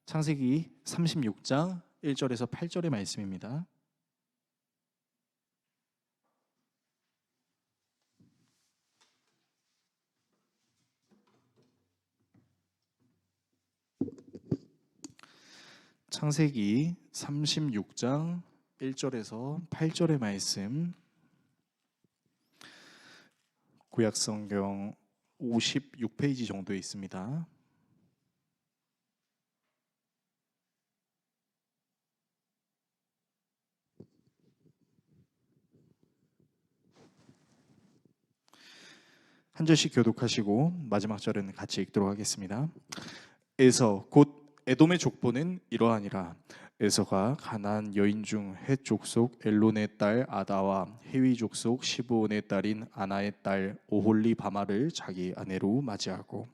창세기 36장 1절에서 8절의 말씀입니다. 창세기 36장 1절에서 8절의 말씀, 구약성경 56페이지 정도에 있습니다. 한 절씩 교독하시고 마지막 절은 같이 읽도록 하겠습니다. 에서 곧 에돔의 족보는 이러하니라. 에서가 가나안 여인 중 헷 족속 엘론의 딸 아다와 헤위 족속 시브온의 딸인 아나의 딸 오홀리 바마를 자기 아내로 맞이하고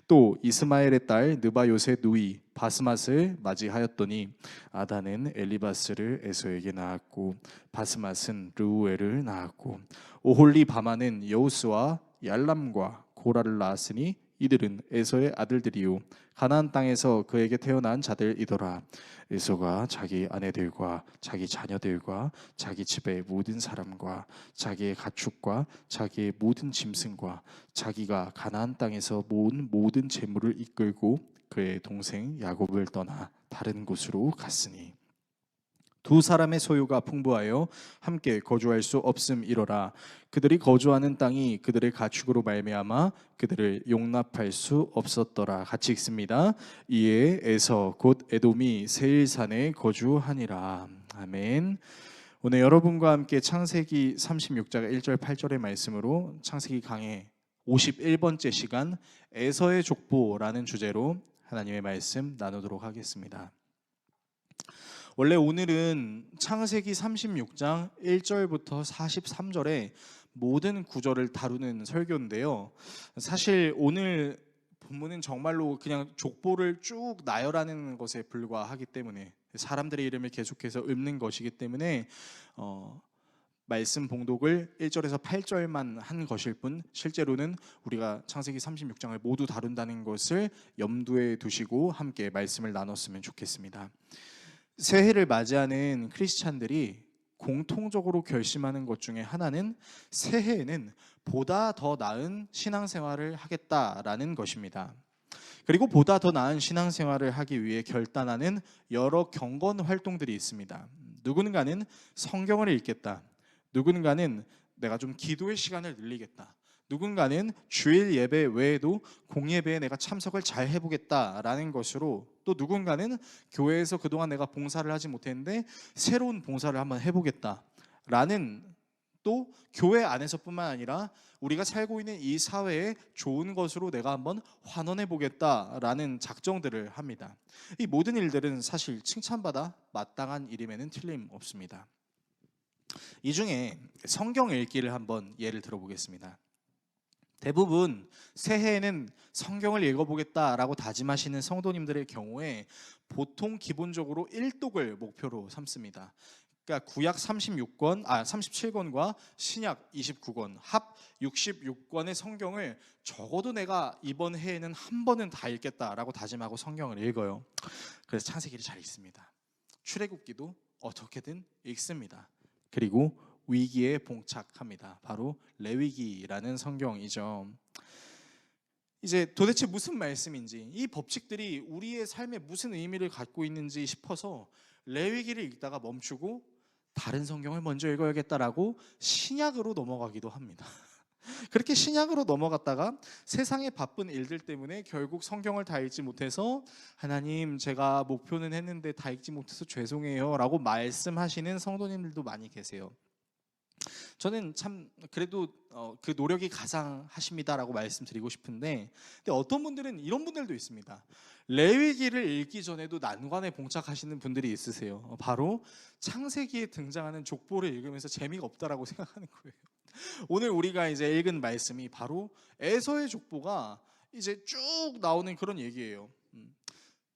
또 이스마엘의 딸 느바요의 누이 바스맛을 맞이하였더니 아다는 엘리바스를 에서에게 낳았고 바스맛은 르우엘을 낳았고 오홀리 바마는 여우스와 얄람과 고라를 낳았으니 이들은 에서의 아들들이요 가나안 땅에서 그에게 태어난 자들이더라. 에서가 자기 아내들과 자기 자녀들과 자기 집의 모든 사람과 자기의 가축과 자기의 모든 짐승과 자기가 가나안 땅에서 모은 모든 재물을 이끌고 그의 동생 야곱을 떠나 다른 곳으로 갔으니 두 사람의 소유가 풍부하여 함께 거주할 수 없음이로라. 그들이 거주하는 땅이 그들의 가축으로 말미암아 그들을 용납할 수 없었더라. 같이 읽습니다. 이에 에서 곧 에돔이 세일산에 거주하니라. 아멘. 오늘 여러분과 함께 창세기 36장 1절 8절의 말씀으로 창세기 강의 51번째 시간 에서의 족보라는 주제로 하나님의 말씀 나누도록 하겠습니다. 원래 오늘은 창세기 36장 1절부터 43절의 모든 구절을 다루는 설교인데요. 사실 오늘 본문은 정말로 그냥 족보를 쭉 나열하는 것에 불과하기 때문에 사람들의 이름을 계속해서 읊는 것이기 때문에 말씀 봉독을 1절에서 8절만 한 것일 뿐 실제로는 우리가 창세기 36장을 모두 다룬다는 것을 염두에 두시고 함께 말씀을 나눴으면 좋겠습니다. 새해를 맞이하는 크리스찬들이 공통적으로 결심하는 것 중에 하나는 새해에는 보다 더 나은 신앙생활을 하겠다라는 것입니다. 그리고 보다 더 나은 신앙생활을 하기 위해 결단하는 여러 경건 활동들이 있습니다. 누군가는 성경을 읽겠다. 누군가는 내가 좀 기도의 시간을 늘리겠다. 누군가는 주일 예배 외에도 공예배에 내가 참석을 잘 해보겠다라는 것으로, 또 누군가는 교회에서 그동안 내가 봉사를 하지 못했는데 새로운 봉사를 한번 해보겠다라는, 또 교회 안에서뿐만 아니라 우리가 살고 있는 이 사회에 좋은 것으로 내가 한번 환원해보겠다라는 작정들을 합니다. 이 모든 일들은 사실 칭찬받아 마땅한 일임에는 틀림없습니다. 이 중에 성경 읽기를 한번 예를 들어보겠습니다. 대부분 새해에는 성경을 읽어보겠다라고 다짐하시는 성도님들의 경우에 보통 기본적으로 1독을 목표로 삼습니다. 그러니까 구약 37권과 신약 29권 합 66권의 성경을 적어도 내가 이번 해에는 한 번은 다 읽겠다라고 다짐하고 성경을 읽어요. 그래서 창세기를 잘 읽습니다. 출애굽기도 어떻게든 읽습니다. 그리고 위기에 봉착합니다. 바로 레위기라는 성경이죠. 이제 도대체 무슨 말씀인지, 이 법칙들이 우리의 삶에 무슨 의미를 갖고 있는지 싶어서 레위기를 읽다가 멈추고 다른 성경을 먼저 읽어야겠다라고 신약으로 넘어가기도 합니다. 그렇게 신약으로 넘어갔다가 세상의 바쁜 일들 때문에 결국 성경을 다 읽지 못해서 하나님, 제가 목표는 했는데 다 읽지 못해서 죄송해요 라고 말씀하시는 성도님들도 많이 계세요. 저는 참 그래도 그 노력이 가상하십니다라고 말씀드리고 싶은데, 근데 어떤 분들은 이런 분들도 있습니다. 레위기를 읽기 전에도 난관에 봉착하시는 분들이 있으세요. 바로 창세기에 등장하는 족보를 읽으면서 재미가 없다라고 생각하는 거예요. 오늘 우리가 이제 읽은 말씀이 바로 에서의 족보가 이제 쭉 나오는 그런 얘기예요.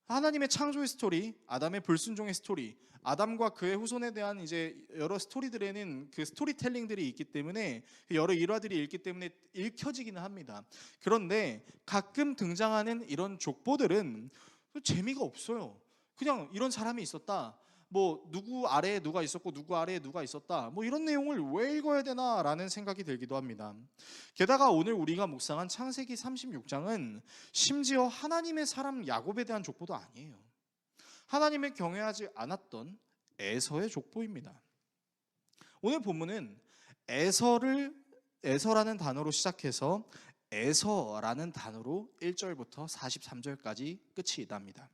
하나님의 창조의 스토리, 아담의 불순종의 스토리, 아담과 그의 후손에 대한 이제 여러 스토리들에는 그 스토리텔링들이 있기 때문에, 여러 일화들이 있기 때문에 읽혀지기는 합니다. 그런데 가끔 등장하는 이런 족보들은 재미가 없어요. 그냥 이런 사람이 있었다. 뭐 누구 아래에 누가 있었고 누구 아래에 누가 있었다. 뭐 이런 내용을 왜 읽어야 되나라는 생각이 들기도 합니다. 게다가 오늘 우리가 묵상한 창세기 36장은 심지어 하나님의 사람 야곱에 대한 족보도 아니에요. 하나님을 경외하지 않았던 에서의 족보입니다. 오늘 본문은 에서라는 단어로 시작해서 에서라는 단어로 1절부터 43절까지 끝이 납니다.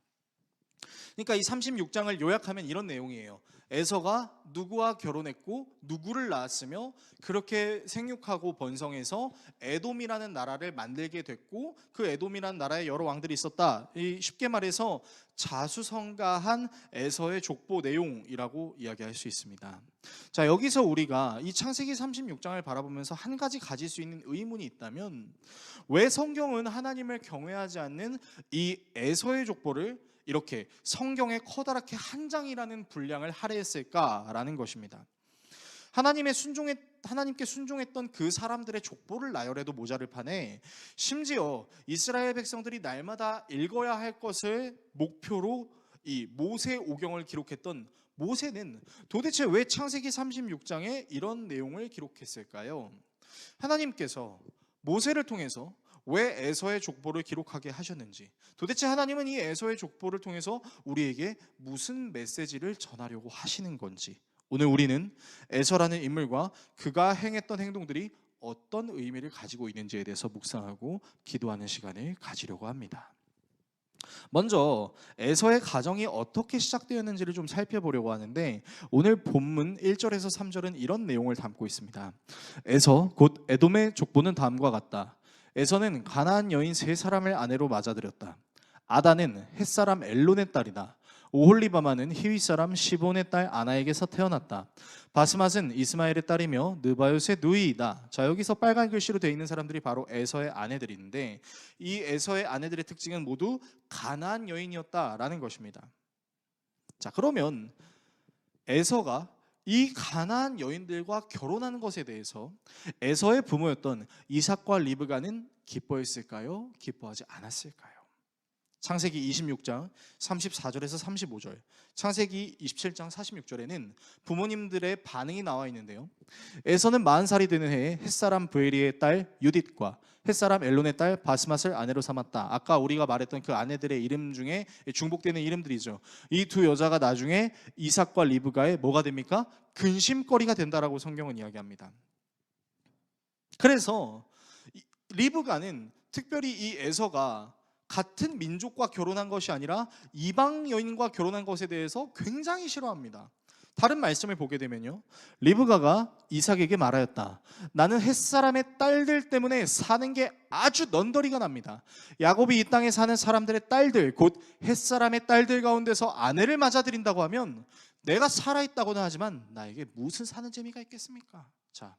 그러니까 이 36장을 요약하면 이런 내용이에요. 에서가 누구와 결혼했고 누구를 낳았으며 그렇게 생육하고 번성해서 에돔이라는 나라를 만들게 됐고 그 에돔이라는 나라에 여러 왕들이 있었다. 쉽게 말해서 자수성가한 에서의 족보 내용이라고 이야기할 수 있습니다. 자, 여기서 우리가 이 창세기 36장을 바라보면서 한 가지 가질 수 있는 의문이 있다면 왜 성경은 하나님을 경외하지 않는 이 에서의 족보를 이렇게 성경에 커다랗게 한 장이라는 분량을 할애했을까라는 것입니다. 하나님께 순종했던 그 사람들의 족보를 나열해도 모자를 판에 심지어 이스라엘 백성들이 날마다 읽어야 할 것을 목표로 이 모세오경을 기록했던 모세는 도대체 왜 창세기 36장에 이런 내용을 기록했을까요? 하나님께서 모세를 통해서 왜 에서의 족보를 기록하게 하셨는지, 도대체 하나님은 이 에서의 족보를 통해서 우리에게 무슨 메시지를 전하려고 하시는 건지, 오늘 우리는 에서라는 인물과 그가 행했던 행동들이 어떤 의미를 가지고 있는지에 대해서 묵상하고 기도하는 시간을 가지려고 합니다. 먼저 에서의 가정이 어떻게 시작되었는지를 좀 살펴보려고 하는데, 오늘 본문 1절에서 3절은 이런 내용을 담고 있습니다. 에서 곧 에돔의 족보는 다음과 같다. 에서는 가나안 여인 세 사람을 아내로 맞아들였다. 아다는 햇사람 엘론의 딸이다. 오홀리바마는 히위 사람 시본의 딸 아나에게서 태어났다. 바스맛은 이스마엘의 딸이며 느바요스의 누이이다. 자, 여기서 빨간 글씨로 되어 있는 사람들이 바로 에서의 아내들인데, 이 에서의 아내들의 특징은 모두 가나안 여인이었다라는 것입니다. 자, 그러면 에서가 이 가나안 여인들과 결혼하는 것에 대해서 에서의 부모였던 이삭과 리브가는 기뻐했을까요? 기뻐하지 않았을까요? 창세기 26장 34절에서 35절, 창세기 27장 46절에는 부모님들의 반응이 나와 있는데요. 에서는 40살이 되는 해에 햇사람 브에리의 딸 유딧과 햇사람 엘론의 딸 바스맛을 아내로 삼았다. 아까 우리가 말했던 그 아내들의 이름 중에 중복되는 이름들이죠. 이 두 여자가 나중에 이삭과 리브가의 뭐가 됩니까? 근심거리가 된다라고 성경은 이야기합니다. 그래서 리브가는 특별히 이 에서가 같은 민족과 결혼한 것이 아니라 이방 여인과 결혼한 것에 대해서 굉장히 싫어합니다. 다른 말씀을 보게 되면요, 리브가가 이삭에게 말하였다. 나는 햇사람의 딸들 때문에 사는 게 아주 넌더리가 납니다. 야곱이 이 땅에 사는 사람들의 딸들, 곧 햇사람의 딸들 가운데서 아내를 맞아들인다고 하면 내가 살아있다고는 하지만 나에게 무슨 사는 재미가 있겠습니까? 자,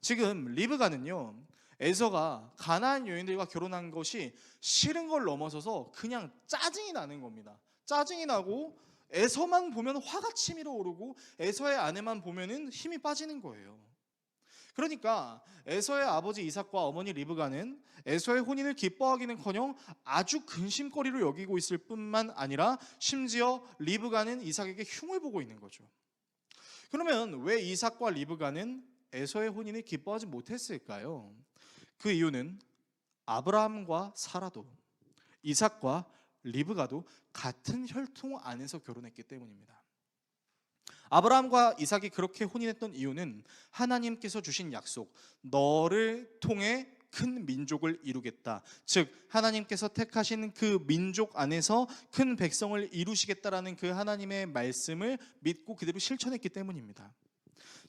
지금 리브가는요, 에서가 가나안 여인들과 결혼한 것이 싫은 걸 넘어서서 그냥 짜증이 나는 겁니다. 짜증이 나고 에서만 보면 화가 치밀어 오르고 에서의 아내만 보면은 힘이 빠지는 거예요. 그러니까 에서의 아버지 이삭과 어머니 리브가는 에서의 혼인을 기뻐하기는커녕 아주 근심거리로 여기고 있을 뿐만 아니라 심지어 리브가는 이삭에게 흉을 보고 있는 거죠. 그러면 왜 이삭과 리브가는 에서의 혼인을 기뻐하지 못했을까요? 그 이유는 아브라함과 사라도, 이삭과 리브가도 같은 혈통 안에서 결혼했기 때문입니다. 아브라함과 이삭이 그렇게 혼인했던 이유는 하나님께서 주신 약속, 너를 통해 큰 민족을 이루겠다, 즉 하나님께서 택하신 그 민족 안에서 큰 백성을 이루시겠다라는 그 하나님의 말씀을 믿고 그대로 실천했기 때문입니다.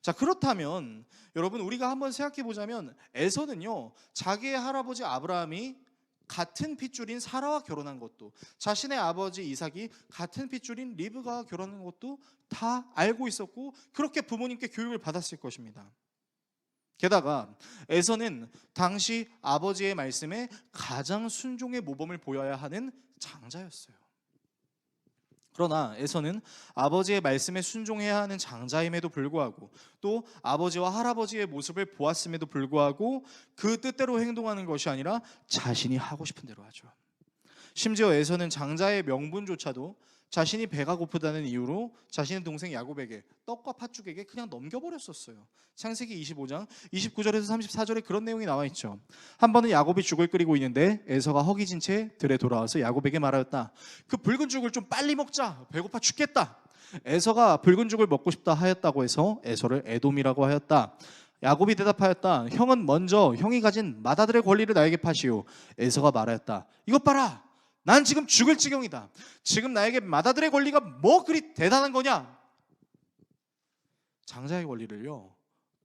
자, 그렇다면 여러분, 우리가 한번 생각해 보자면 에서는요, 자기의 할아버지 아브라함이 같은 핏줄인 사라와 결혼한 것도, 자신의 아버지 이삭이 같은 핏줄인 리브가와 결혼한 것도 다 알고 있었고 그렇게 부모님께 교육을 받았을 것입니다. 게다가 에서는 당시 아버지의 말씀에 가장 순종의 모범을 보여야 하는 장자였어요. 그러나 에서는 아버지의 말씀에 순종해야 하는 장자임에도 불구하고, 또 아버지와 할아버지의 모습을 보았음에도 불구하고 그 뜻대로 행동하는 것이 아니라 자신이 하고 싶은 대로 하죠. 심지어 에서는 장자의 명분조차도 자신이 배가 고프다는 이유로 자신의 동생 야곱에게 떡과 팥죽에게 그냥 넘겨버렸었어요. 창세기 25장 29절에서 34절에 그런 내용이 나와 있죠. 한 번은 야곱이 죽을 끓이고 있는데 에서가 허기진 채 들에 돌아와서 야곱에게 말하였다. 그 붉은 죽을 좀 빨리 먹자. 배고파 죽겠다. 에서가 붉은 죽을 먹고 싶다 하였다고 해서 에서를 에돔이라고 하였다. 야곱이 대답하였다. 형은 먼저 형이 가진 맏아들의 권리를 나에게 파시오. 에서가 말하였다. 이것 봐라. 난 지금 죽을 지경이다. 지금 나에게 맏아들의 권리가 뭐 그리 대단한 거냐? 장자의 권리를요,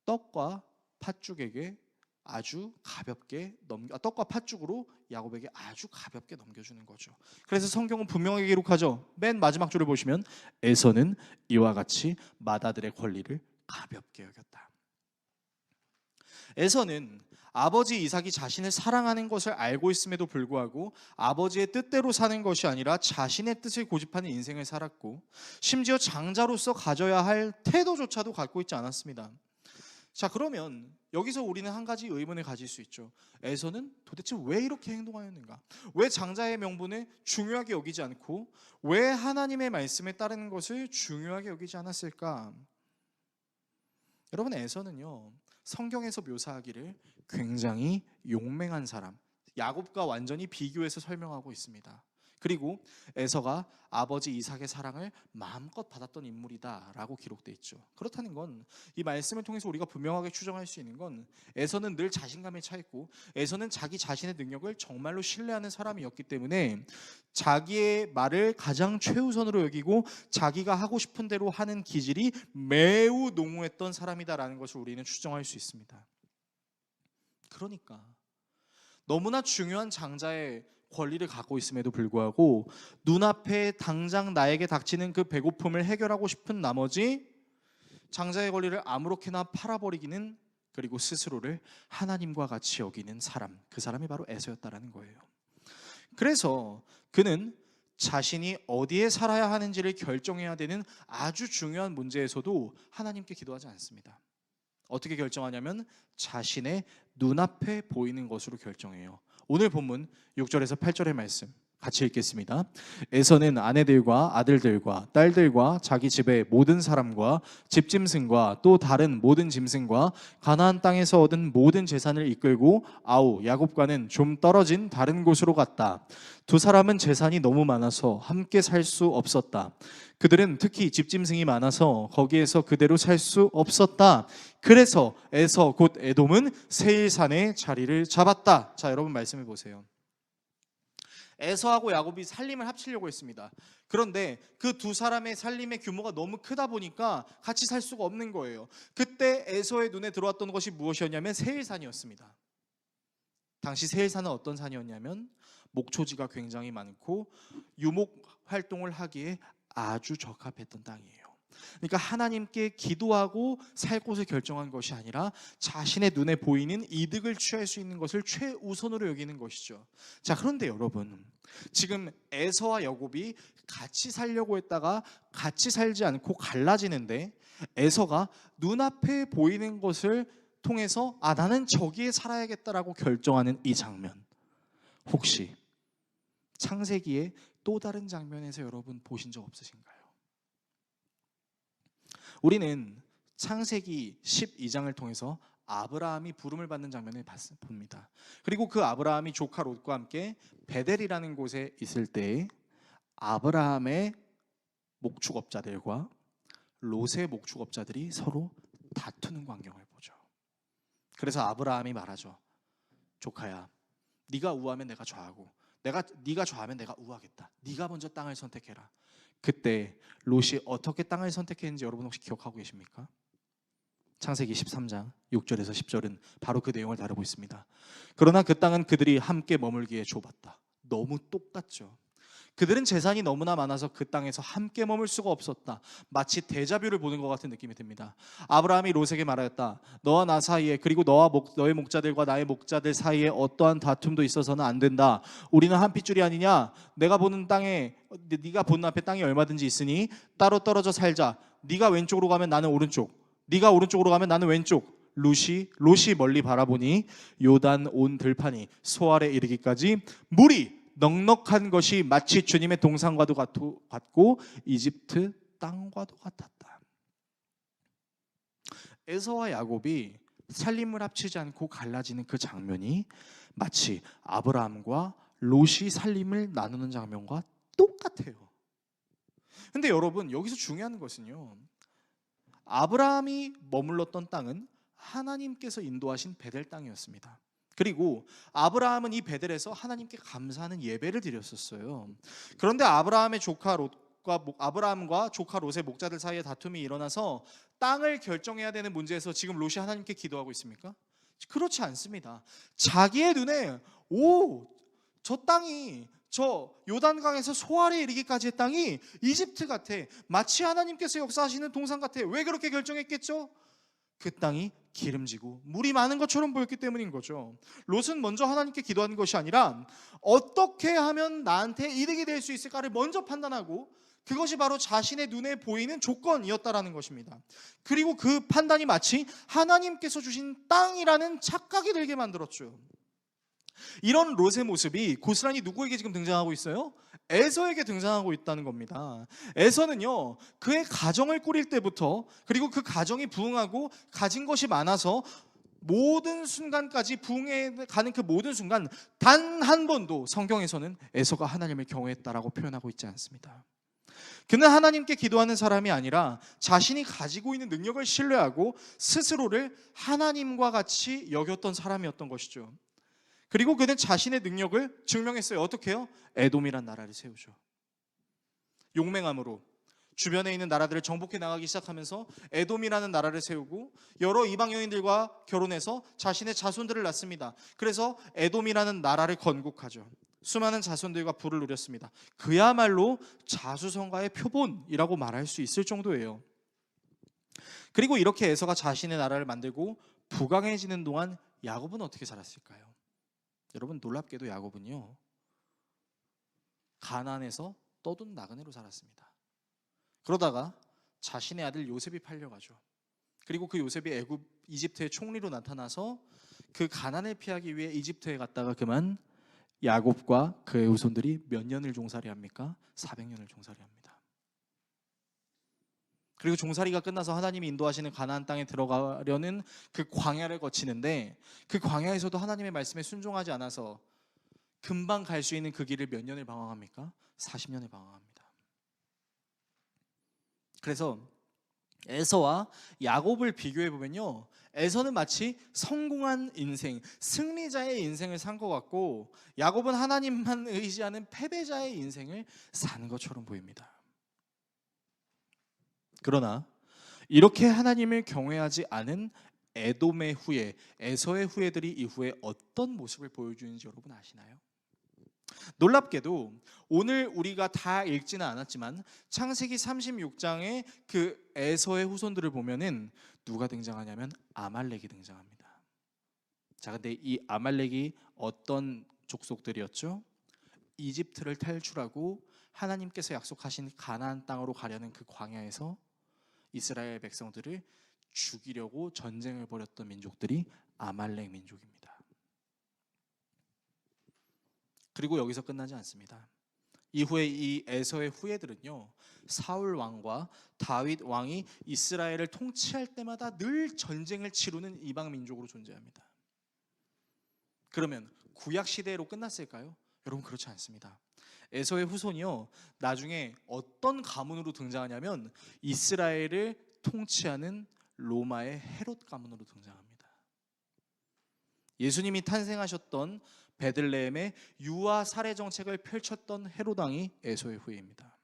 떡과 팥죽에게 아주 가볍게 떡과 팥죽으로 야곱에게 아주 가볍게 넘겨주는 거죠. 그래서 성경은 분명하게 기록하죠. 맨 마지막 줄을 보시면 에서는 이와 같이 맏아들의 권리를 가볍게 여겼다. 에서는 아버지 이삭이 자신을 사랑하는 것을 알고 있음에도 불구하고 아버지의 뜻대로 사는 것이 아니라 자신의 뜻을 고집하는 인생을 살았고, 심지어 장자로서 가져야 할 태도조차도 갖고 있지 않았습니다. 자, 그러면 여기서 우리는 한 가지 의문을 가질 수 있죠. 에서는 도대체 왜 이렇게 행동하였는가? 왜 장자의 명분을 중요하게 여기지 않고 왜 하나님의 말씀에 따르는 것을 중요하게 여기지 않았을까? 여러분, 에서는요, 성경에서 묘사하기를 굉장히 용맹한 사람, 야곱과 완전히 비교해서 설명하고 있습니다. 그리고 에서가 아버지 이삭의 사랑을 마음껏 받았던 인물이다라고 기록되어 있죠. 그렇다는 건 이 말씀을 통해서 우리가 분명하게 추정할 수 있는 건 에서는 늘 자신감에 차 있고 에서는 자기 자신의 능력을 정말로 신뢰하는 사람이었기 때문에 자기의 말을 가장 최우선으로 여기고 자기가 하고 싶은 대로 하는 기질이 매우 농후했던 사람이다라는 것을 우리는 추정할 수 있습니다. 그러니까 너무나 중요한 장자의 권리를 갖고 있음에도 불구하고 눈앞에 당장 나에게 닥치는 그 배고픔을 해결하고 싶은 나머지 장자의 권리를 아무렇게나 팔아버리기는, 그리고 스스로를 하나님과 같이 여기는 사람, 그 사람이 바로 에서였다라는 거예요. 그래서 그는 자신이 어디에 살아야 하는지를 결정해야 되는 아주 중요한 문제에서도 하나님께 기도하지 않습니다. 어떻게 결정하냐면 자신의 눈앞에 보이는 것으로 결정해요. 오늘 본문 6절에서 8절의 말씀 같이 읽겠습니다. 에서는 아내들과 아들들과 딸들과 자기 집의 모든 사람과 집짐승과 또 다른 모든 짐승과 가나안 땅에서 얻은 모든 재산을 이끌고 아우 야곱과는 좀 떨어진 다른 곳으로 갔다. 두 사람은 재산이 너무 많아서 함께 살 수 없었다. 그들은 특히 집짐승이 많아서 거기에서 그대로 살 수 없었다. 그래서 에서 곧 에돔은 세일산에 자리를 잡았다. 자, 여러분 말씀해 보세요. 에서하고 야곱이 살림을 합치려고 했습니다. 그런데 그 두 사람의 살림의 규모가 너무 크다 보니까 같이 살 수가 없는 거예요. 그때 에서의 눈에 들어왔던 것이 무엇이었냐면 세일산이었습니다. 당시 세일산은 어떤 산이었냐면 목초지가 굉장히 많고 유목 활동을 하기에 아주 적합했던 땅이에요. 그러니까 하나님께 기도하고 살 곳을 결정한 것이 아니라 자신의 눈에 보이는 이득을 취할 수 있는 것을 최우선으로 여기는 것이죠. 자, 그런데 여러분, 지금 에서와 야곱이 같이 살려고 했다가 같이 살지 않고 갈라지는데 에서가 눈앞에 보이는 것을 통해서 나는 저기에 살아야겠다라고 결정하는 이 장면, 혹시 창세기의 또 다른 장면에서 여러분 보신 적 없으신가요? 우리는 창세기 12장을 통해서 아브라함이 부름을 받는 장면을 봅니다. 그리고 그 아브라함이 조카 롯과 함께 베델이라는 곳에 있을 때 아브라함의 목축업자들과 롯의 목축업자들이 서로 다투는 광경을 보죠. 그래서 아브라함이 말하죠. 조카야, 네가 우하면 내가 좌하고 네가 좌하면 내가 우하겠다. 네가 먼저 땅을 선택해라. 그때 롯이 어떻게 땅을 선택했는지 여러분 혹시 기억하고 계십니까? 창세기 13장 6절에서 10절은 바로 그 내용을 다루고 있습니다. 그러나 그 땅은 그들이 함께 머물기에 좁았다. 너무 똑같죠. 그들은 재산이 너무나 많아서 그 땅에서 함께 머물 수가 없었다. 마치 데자뷰를 보는 것 같은 느낌이 듭니다. 아브라함이 롯에게 말하였다. 너와 나 사이에, 그리고 너의 목자들과 나의 목자들 사이에 어떠한 다툼도 있어서는 안 된다. 우리는 한 핏줄이 아니냐. 네가 보는 앞에 땅이 얼마든지 있으니 따로 떨어져 살자. 네가 왼쪽으로 가면 나는 오른쪽, 네가 오른쪽으로 가면 나는 왼쪽. 롯이 멀리 바라보니 요단 온 들판이 소 아래 이르기까지 물이 넉넉한 것이 마치 주님의 동산과도 같고 이집트 땅과도 같았다. 에서와 야곱이 살림을 합치지 않고 갈라지는 그 장면이 마치 아브라함과 롯이 살림을 나누는 장면과 똑같아요. 근데 여러분, 여기서 중요한 것은요, 아브라함이 머물렀던 땅은 하나님께서 인도하신 베델 땅이었습니다. 그리고 아브라함은 이 베델에서 하나님께 감사하는 예배를 드렸었어요. 그런데 아브라함과 조카 롯의 목자들 사이에 다툼이 일어나서 땅을 결정해야 되는 문제에서 지금 롯이 하나님께 기도하고 있습니까? 그렇지 않습니다. 자기의 눈에 저 땅이, 저 요단강에서 소알에 이르기까지의 땅이 이집트 같아, 마치 하나님께서 역사하시는 동산 같아. 왜 그렇게 결정했겠죠? 그 땅이 기름지고 물이 많은 것처럼 보였기 때문인 거죠. 롯은 먼저 하나님께 기도하는 것이 아니라 어떻게 하면 나한테 이득이 될 수 있을까를 먼저 판단하고, 그것이 바로 자신의 눈에 보이는 조건이었다라는 것입니다. 그리고 그 판단이 마치 하나님께서 주신 땅이라는 착각이 들게 만들었죠. 이런 롯의 모습이 고스란히 누구에게 지금 등장하고 있어요? 에서에게 등장하고 있다는 겁니다. 에서는요, 그의 가정을 꾸릴 때부터, 그리고 그 가정이 부흥하고 가진 것이 많아서 모든 순간까지 부흥해 가는 그 모든 순간, 단 한 번도 성경에서는 에서가 하나님을 경외했다라고 표현하고 있지 않습니다. 그는 하나님께 기도하는 사람이 아니라 자신이 가지고 있는 능력을 신뢰하고 스스로를 하나님과 같이 여겼던 사람이었던 것이죠. 그리고 그는 자신의 능력을 증명했어요. 어떻게 해요? 에돔이란 나라를 세우죠. 용맹함으로 주변에 있는 나라들을 정복해 나가기 시작하면서 에돔이라는 나라를 세우고 여러 이방 여인들과 결혼해서 자신의 자손들을 낳습니다. 그래서 에돔이라는 나라를 건국하죠. 수많은 자손들과 부를 누렸습니다. 그야말로 자수성가의 표본이라고 말할 수 있을 정도예요. 그리고 이렇게 에서가 자신의 나라를 만들고 부강해지는 동안 야곱은 어떻게 살았을까요? 여러분, 놀랍게도 야곱은요, 가나안에서 떠돈 나그네로 살았습니다. 그러다가 자신의 아들 요셉이 팔려가죠. 그리고 그 요셉이 이집트의 총리로 나타나서 그 가난을 피하기 위해 이집트에 갔다가 그만 야곱과 그의 후손들이 몇 년을 종살이 합니까? 400년을 종살이 합니다. 그리고 종살이가 끝나서 하나님이 인도하시는 가나안 땅에 들어가려는 그 광야를 거치는데, 그 광야에서도 하나님의 말씀에 순종하지 않아서 금방 갈 수 있는 그 길을 몇 년을 방황합니까? 40년을 방황합니다. 그래서 에서와 야곱을 비교해 보면요, 에서는 마치 성공한 인생, 승리자의 인생을 산 것 같고, 야곱은 하나님만 의지하는 패배자의 인생을 사는 것처럼 보입니다. 그러나 이렇게 하나님을 경외하지 않은 에돔의 후예, 에서의 후예들이 이후에 어떤 모습을 보여주는지 여러분 아시나요? 놀랍게도 오늘 우리가 다 읽지는 않았지만 창세기 36장의 그 에서의 후손들을 보면은 누가 등장하냐면 아말렉이 등장합니다. 자, 근데 이 아말렉이 어떤 족속들이었죠? 이집트를 탈출하고 하나님께서 약속하신 가나안 땅으로 가려는 그 광야에서 이스라엘 백성들을 죽이려고 전쟁을 벌였던 민족들이 아말렉 민족입니다. 그리고 여기서 끝나지 않습니다. 이후에 이 에서의 후예들은요, 사울 왕과 다윗 왕이 이스라엘을 통치할 때마다 늘 전쟁을 치르는 이방 민족으로 존재합니다. 그러면 구약 시대로 끝났을까요? 여러분, 그렇지 않습니다. 에서의 후손이요, 나중에 어떤 가문으로 등장하냐면 이스라엘을 통치하는 로마의 헤롯 가문으로 등장합니다. 예수님이 탄생하셨던 베들레헴의 유아 살해 정책을 펼쳤던 헤롯 왕이 에서의 후예입니다.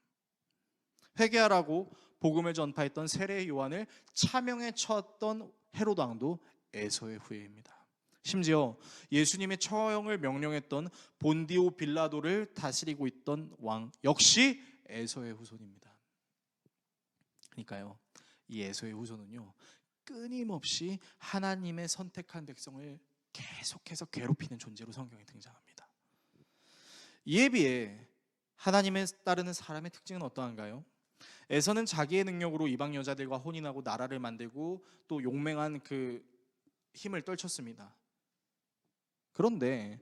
회개하라고 복음을 전파했던 세례 요한을 차명에 쳐왔던 헤롯 왕도 에서의 후예입니다. 심지어 예수님의 처형을 명령했던 본디오 빌라도를 다스리고 있던 왕 역시 에서의 후손입니다. 그러니까요, 이 에서의 후손은요, 끊임없이 하나님의 선택한 백성을 계속해서 괴롭히는 존재로 성경에 등장합니다. 이에 비해 하나님에 따르는 사람의 특징은 어떠한가요? 에서는 자기의 능력으로 이방 여자들과 혼인하고 나라를 만들고 또 용맹한 그 힘을 떨쳤습니다. 그런데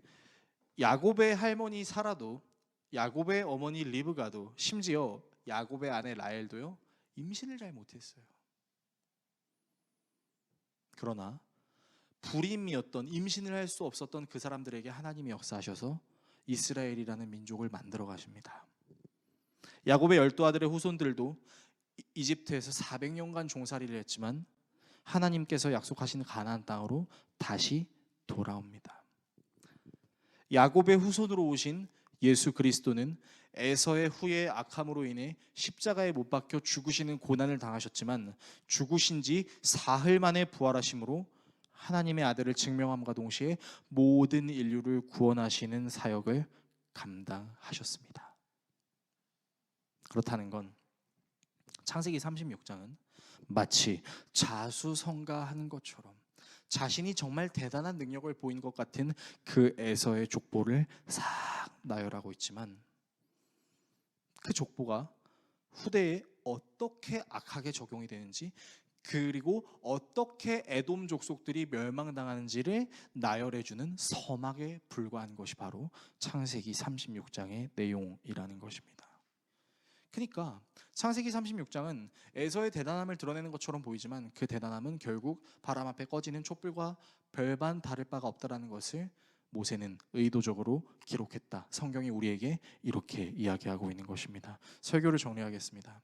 야곱의 할머니 사라도, 야곱의 어머니 리브가도, 심지어 야곱의 아내 라헬도요, 임신을 잘 못했어요. 그러나 불임이었던, 임신을 할 수 없었던 그 사람들에게 하나님이 역사하셔서 이스라엘이라는 민족을 만들어 가십니다. 야곱의 12아들의 후손들도 이집트에서 400년간 종살이를 했지만 하나님께서 약속하신 가나안 땅으로 다시 돌아옵니다. 야곱의 후손으로 오신 예수 그리스도는 에서의 후에 악함으로 인해 십자가에 못 박혀 죽으시는 고난을 당하셨지만 죽으신 지 사흘 만에 부활하심으로 하나님의 아들을 증명함과 동시에 모든 인류를 구원하시는 사역을 감당하셨습니다. 그렇다는 건 창세기 36장은 마치 자수성가한 것처럼 자신이 정말 대단한 능력을 보인 것 같은 그 에서의 족보를 싹 나열하고 있지만 그 족보가 후대에 어떻게 악하게 적용이 되는지, 그리고 어떻게 에돔 족속들이 멸망당하는지를 나열해주는 서막에 불과한 것이 바로 창세기 36장의 내용이라는 것입니다. 그러니까 창세기 36장은 에서의 대단함을 드러내는 것처럼 보이지만 그 대단함은 결국 바람 앞에 꺼지는 촛불과 별반 다를 바가 없다라는 것을 모세는 의도적으로 기록했다. 성경이 우리에게 이렇게 이야기하고 있는 것입니다. 설교를 정리하겠습니다.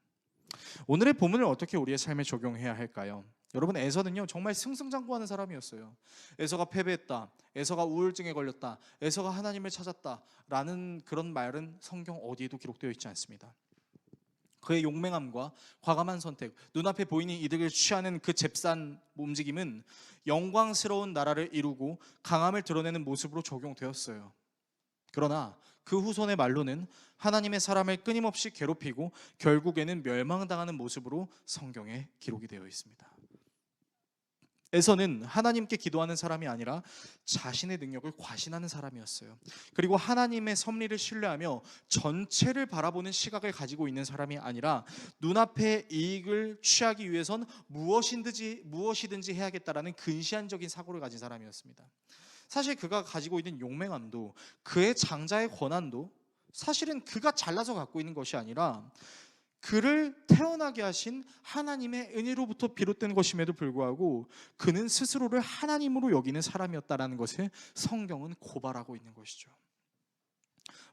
오늘의 본문을 어떻게 우리의 삶에 적용해야 할까요? 여러분, 에서는요 정말 승승장구하는 사람이었어요. 에서가 패배했다, 에서가 우울증에 걸렸다, 에서가 하나님을 찾았다라는 그런 말은 성경 어디에도 기록되어 있지 않습니다. 그의 용맹함과 과감한 선택, 눈앞에 보이는 이득을 취하는 그 잽싼 움직임은 영광스러운 나라를 이루고 강함을 드러내는 모습으로 적용되었어요. 그러나 그 후손의 말로는 하나님의 사람을 끊임없이 괴롭히고 결국에는 멸망당하는 모습으로 성경에 기록이 되어 있습니다. 에서는 하나님께 기도하는 사람이 아니라 자신의 능력을 과신하는 사람이었어요. 그리고 하나님의 섭리를 신뢰하며 전체를 바라보는 시각을 가지고 있는 사람이 아니라 눈앞의 이익을 취하기 위해선 무엇이든지 해야겠다라는 근시안적인 사고를 가진 사람이었습니다. 사실 그가 가지고 있는 용맹함도, 그의 장자의 권한도 사실은 그가 잘나서 갖고 있는 것이 아니라 그를 태어나게 하신 하나님의 은혜로부터 비롯된 것임에도 불구하고 그는 스스로를 하나님으로 여기는 사람이었다라는 것을 성경은 고발하고 있는 것이죠.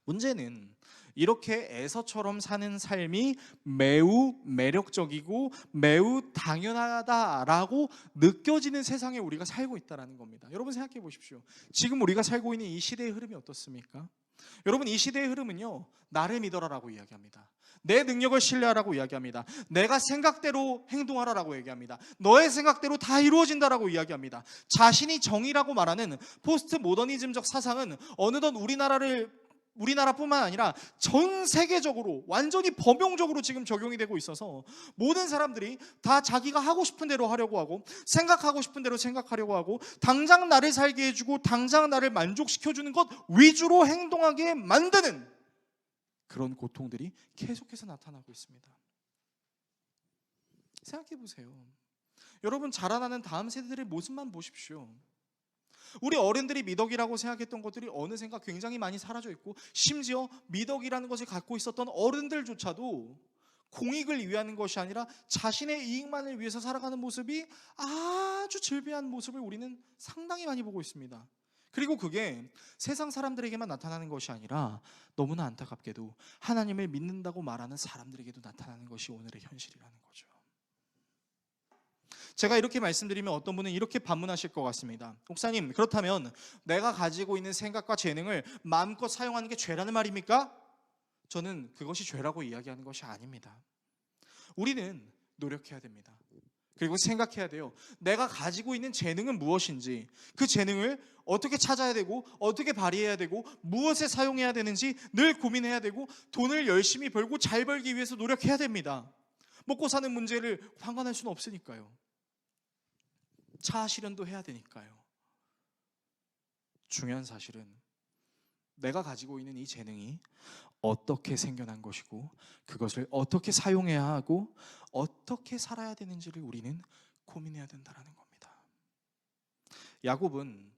문제는 이렇게 에서처럼 사는 삶이 매우 매력적이고 매우 당연하다라고 느껴지는 세상에 우리가 살고 있다는 겁니다. 여러분 생각해 보십시오. 지금 우리가 살고 있는 이 시대의 흐름이 어떻습니까? 여러분, 이 시대의 흐름은요, 나를 믿어라라고 이야기합니다. 내 능력을 신뢰하라고 이야기합니다. 내가 생각대로 행동하라라고 얘기합니다. 너의 생각대로 다 이루어진다라고 이야기합니다. 자신이 정의라고 말하는 포스트 모더니즘적 사상은 어느덧 우리나라뿐만 아니라 전 세계적으로 완전히 범용적으로 지금 적용이 되고 있어서 모든 사람들이 다 자기가 하고 싶은 대로 하려고 하고 생각하고 싶은 대로 생각하려고 하고 당장 나를 살게 해주고 당장 나를 만족시켜주는 것 위주로 행동하게 만드는 그런 고통들이 계속해서 나타나고 있습니다. 생각해 보세요. 여러분, 자라나는 다음 세대들의 모습만 보십시오. 우리 어른들이 미덕이라고 생각했던 것들이 어느샌가 굉장히 많이 사라져 있고, 심지어 미덕이라는 것을 갖고 있었던 어른들조차도 공익을 위하는 것이 아니라 자신의 이익만을 위해서 살아가는 모습이 아주 즐비한 모습을 우리는 상당히 많이 보고 있습니다. 그리고 그게 세상 사람들에게만 나타나는 것이 아니라 너무나 안타깝게도 하나님을 믿는다고 말하는 사람들에게도 나타나는 것이 오늘의 현실이라는 거죠. 제가 이렇게 말씀드리면 어떤 분은 이렇게 반문하실 것 같습니다. 목사님, 그렇다면 내가 가지고 있는 생각과 재능을 마음껏 사용하는 게 죄라는 말입니까? 저는 그것이 죄라고 이야기하는 것이 아닙니다. 우리는 노력해야 됩니다. 그리고 생각해야 돼요. 내가 가지고 있는 재능은 무엇인지, 그 재능을 어떻게 찾아야 되고 어떻게 발휘해야 되고 무엇에 사용해야 되는지 늘 고민해야 되고 돈을 열심히 벌고 잘 벌기 위해서 노력해야 됩니다. 먹고 사는 문제를 방관할 수는 없으니까요. 차 실현도 해야 되니까요. 중요한 사실은 내가 가지고 있는 이 재능이 어떻게 생겨난 것이고 그것을 어떻게 사용해야 하고 어떻게 살아야 되는지를 우리는 고민해야 된다는 겁니다. 야곱은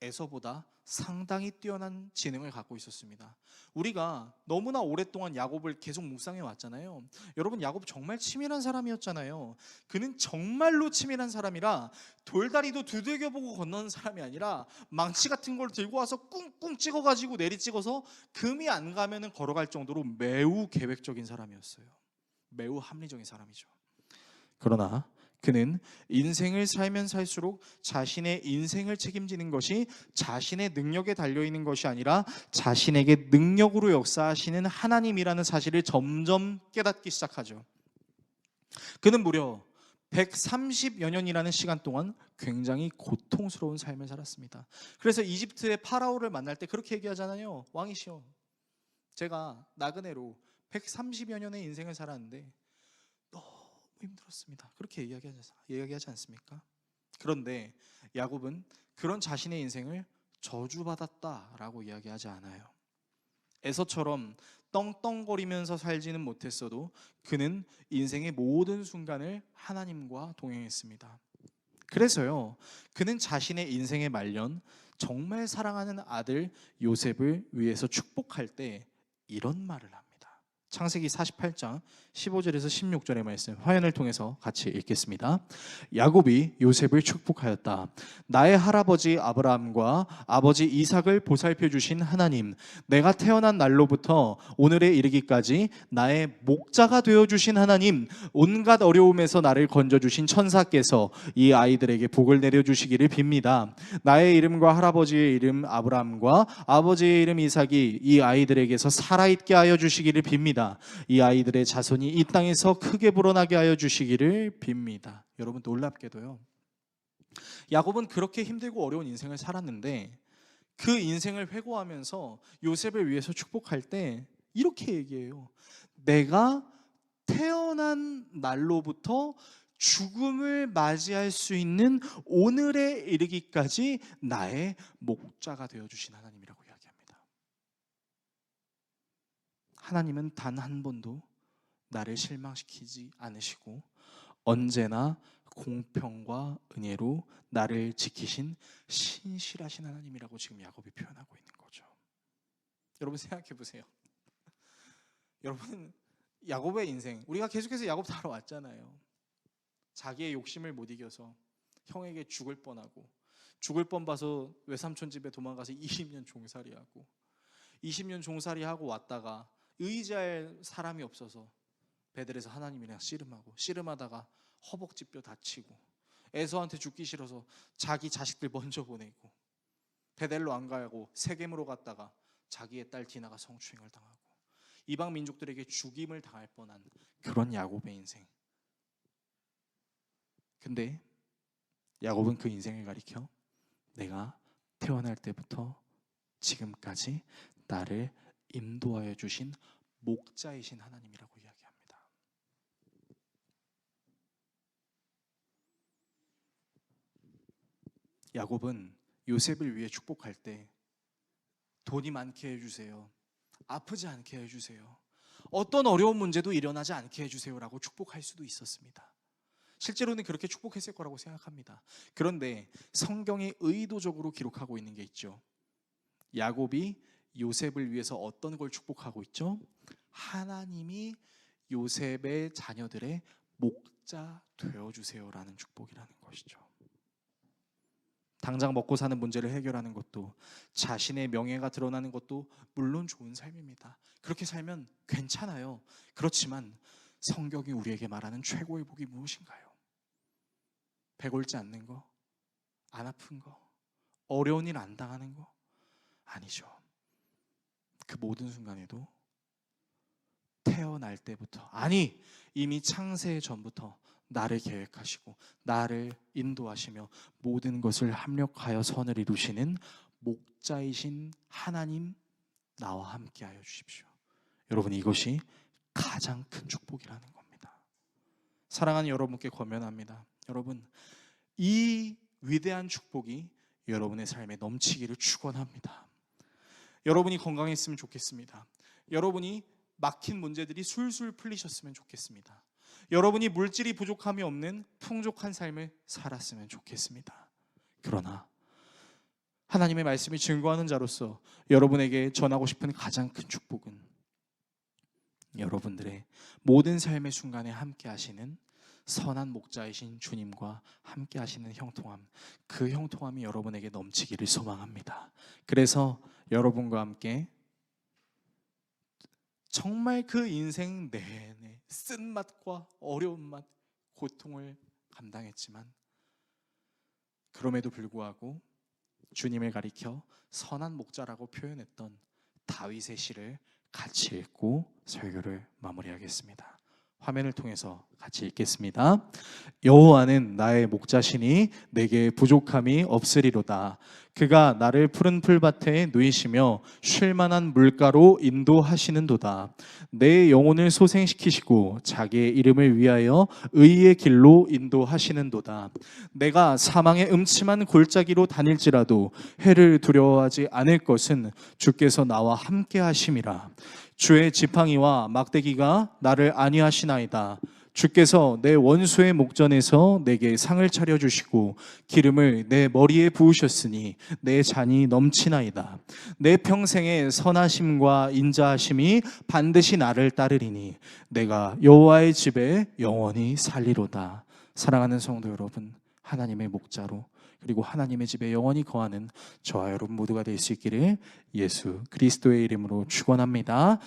에서보다 상당히 뛰어난 지능을 갖고 있었습니다. 우리가 너무나 오랫동안 야곱을 계속 묵상해 왔잖아요. 여러분, 야곱 정말 치밀한 사람이었잖아요. 그는 정말로 치밀한 사람이라 돌다리도 두들겨보고 건너는 사람이 아니라 망치 같은 걸 들고 와서 꿍꿍 찍어가지고 내리 찍어서 금이 안 가면은 걸어갈 정도로 매우 계획적인 사람이었어요. 매우 합리적인 사람이죠. 그러나 그는 인생을 살면 살수록 자신의 인생을 책임지는 것이 자신의 능력에 달려있는 것이 아니라 자신에게 능력으로 역사하시는 하나님이라는 사실을 점점 깨닫기 시작하죠. 그는 무려 130여 년이라는 시간 동안 굉장히 고통스러운 삶을 살았습니다. 그래서 이집트의 파라오를 만날 때 그렇게 얘기하잖아요. 왕이시여, 제가 나그네로 130여 년의 인생을 살았는데 힘들었습니다. 그렇게 이야기하지 않습니까? 그런데 야곱은 그런 자신의 인생을 저주받았다라고 이야기하지 않아요. 에서처럼 떵떵거리면서 살지는 못했어도 그는 인생의 모든 순간을 하나님과 동행했습니다. 그래서요, 그는 자신의 인생의 말년 정말 사랑하는 아들 요셉을 위해서 축복할 때 이런 말을 합니다. 창세기 48장 15절에서 16절의 말씀 화면을 통해서 같이 읽겠습니다. 야곱이 요셉을 축복하였다. 나의 할아버지 아브라함과 아버지 이삭을 보살펴 주신 하나님, 내가 태어난 날로부터 오늘에 이르기까지 나의 목자가 되어 주신 하나님, 온갖 어려움에서 나를 건져 주신 천사께서 이 아이들에게 복을 내려 주시기를 빕니다. 나의 이름과 할아버지의 이름 아브라함과 아버지의 이름 이삭이 이 아이들에게서 살아있게 하여 주시기를 빕니다. 이 아이들의 자손이 이 땅에서 크게 불어나게 하여 주시기를 빕니다. 여러분, 놀랍게도요, 야곱은 그렇게 힘들고 어려운 인생을 살았는데 그 인생을 회고하면서 요셉을 위해서 축복할 때 이렇게 얘기해요. 내가 태어난 날로부터 죽음을 맞이할 수 있는 오늘에 이르기까지 나의 목자가 되어주신 하나님이라고 이야기합니다. 하나님은 단 한 번도 나를 실망시키지 않으시고 언제나 공평과 은혜로 나를 지키신 신실하신 하나님이라고 지금 야곱이 표현하고 있는 거죠. 여러분, 생각해 보세요. 여러분, 야곱의 인생, 우리가 계속해서 야곱 다뤄왔잖아요. 자기의 욕심을 못 이겨서 형에게 죽을 뻔하고, 죽을 뻔 봐서 외삼촌 집에 도망가서 20년 종살이하고, 20년 종살이하고 왔다가 의지할 사람이 없어서 베델에서 하나님이랑 씨름하고, 씨름하다가 허벅지 뼈 다치고, 에서한테 죽기 싫어서 자기 자식들 먼저 보내고, 베델로 안 가고 세겜으로 갔다가 자기의 딸 디나가 성추행을 당하고, 이방 민족들에게 죽임을 당할 뻔한 그런 야곱의 인생. 근데 야곱은 그 인생을 가리켜 내가 태어날 때부터 지금까지 나를 인도하여 주신 목자이신 하나님이라고 이야기합니다. 야곱은 요셉을 위해 축복할 때 돈이 많게 해주세요, 아프지 않게 해주세요, 어떤 어려운 문제도 일어나지 않게 해주세요라고 축복할 수도 있었습니다. 실제로는 그렇게 축복했을 거라고 생각합니다. 그런데 성경이 의도적으로 기록하고 있는 게 있죠. 야곱이 요셉을 위해서 어떤 걸 축복하고 있죠? 하나님이 요셉의 자녀들의 목자 되어주세요라는 축복이라는 것이죠. 당장 먹고 사는 문제를 해결하는 것도, 자신의 명예가 드러나는 것도 물론 좋은 삶입니다. 그렇게 살면 괜찮아요. 그렇지만 성경이 우리에게 말하는 최고의 복이 무엇인가요? 배 골지 않는 거, 안 아픈 거, 어려운 일 안 당하는 거? 아니죠. 그 모든 순간에도 태어날 때부터, 아니 이미 창세 전부터 나를 계획하시고 나를 인도하시며 모든 것을 합력하여 선을 이루시는 목자이신 하나님, 나와 함께하여 주십시오. 여러분, 이것이 가장 큰 축복이라는 겁니다. 사랑하는 여러분께 권면합니다. 여러분, 이 위대한 축복이 여러분의 삶에 넘치기를 축원합니다. 여러분이 건강했으면 좋겠습니다. 여러분이 막힌 문제들이 술술 풀리셨으면 좋겠습니다. 여러분이 물질이 부족함이 없는 풍족한 삶을 살았으면 좋겠습니다. 그러나 하나님의 말씀이 증거하는 자로서 여러분에게 전하고 싶은 가장 큰 축복은 여러분들의 모든 삶의 순간에 함께 하시는 선한 목자이신 주님과 함께 하시는 형통함, 그 형통함이 여러분에게 넘치기를 소망합니다. 그래서 여러분과 함께 정말 그 인생 내내 쓴맛과 어려운 맛, 고통을 감당했지만 그럼에도 불구하고 주님을 가리켜 선한 목자라고 표현했던 다윗의 시를 같이 읽고 설교를 마무리하겠습니다. 화면을 통해서 같이 읽겠습니다. 여호와는 나의 목자시니 내게 부족함이 없으리로다. 그가 나를 푸른 풀밭에 누이시며 쉴 만한 물가로 인도하시는도다. 내 영혼을 소생시키시고 자기의 이름을 위하여 의의 길로 인도하시는도다. 내가 사망의 음침한 골짜기로 다닐지라도 해를 두려워하지 않을 것은 주께서 나와 함께 하심이라. 주의 지팡이와 막대기가 나를 안위하시나이다. 주께서 내 원수의 목전에서 내게 상을 차려주시고 기름을 내 머리에 부으셨으니 내 잔이 넘치나이다. 내 평생의 선하심과 인자하심이 반드시 나를 따르리니 내가 여호와의 집에 영원히 살리로다. 사랑하는 성도 여러분, 하나님의 목자로 그리고 하나님의 집에 영원히 거하는 저와 여러분 모두가 될 수 있기를 예수 그리스도의 이름으로 축원합니다.